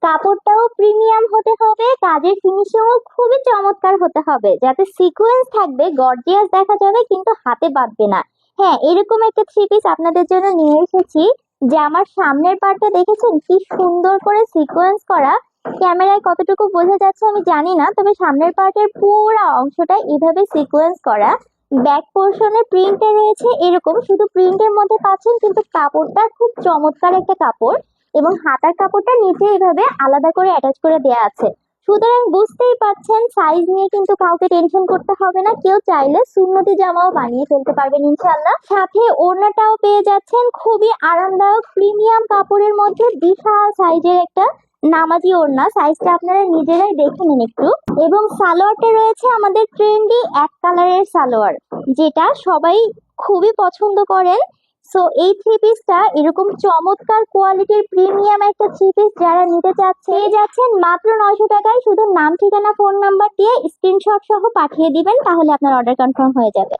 কাপড়টাও প্রিমিয়াম হতে হবে, কাজের ফিনিশিংও খুবই চমৎকার হতে হবে, যাতে সিকোয়েন্স থাকবে, গর্জিয়াস দেখা যাবে কিন্তু হাতে বাঁধবে না। হ্যাঁ, এরকম একটা থ্রি পিস আপনাদের জন্য নিয়ে এসেছি। যে আমার সামনের পার্টটা দেখেছেন কি সুন্দর করে সিকোয়েন্স করা। ক্যামেরায় কতটুকু বোঝা যাচ্ছে আমি জানি না, তবে সামনের পার্টের পুরো অংশটা এভাবে সিকোয়েন্স করা। ব্যাক পোর্শনের প্রিন্টে রয়েছে এরকম, শুধু প্রিন্টের মধ্যে পাচ্ছেন কিন্তু কাপড়টা খুব চমৎকার একটা কাপড়। এবং হাতার কাপড়টা নিচে এভাবে আলাদা করে অ্যাটাচ করে দেওয়া আছে। সুতরাং বুঝতেই পারছেন সাইজ নিয়ে কিন্তু কাউকে টেনশন করতে হবে না, কেউ চাইলে সুন্নতি জামাও বানিয়ে ফেলতে পারবেন ইনশাল্লাহ। সাথে ওড়নাটাও পেয়ে যাচ্ছেন খুবই আরামদায়ক প্রিমিয়াম কাপড়ের মধ্যে, বিশাল সাইজের একটা নামাজি ওড়না। সাইজটা আপনারা নিজেরাই দেখে নিন একটু। এবং সালোয়ারটা রয়েছে আমাদের ট্রেন্ডি এক কালারের সালোয়ার, যেটা সবাই খুবই পছন্দ করেন। সো এই থ্রি পিসটা এরকম চমৎকার কোয়ালিটির প্রিমিয়াম একটা থ্রি পিস যারা নিতে চাচ্ছে পেয়ে যাচ্ছেন মাত্র 900 টাকায়। শুধু নাম, ঠিকানা, ফোন নাম্বার দিয়ে স্ক্রিনশট সহ পাঠিয়ে দিবেন, তাহলে আপনার অর্ডার কনফার্ম হয়ে যাবে।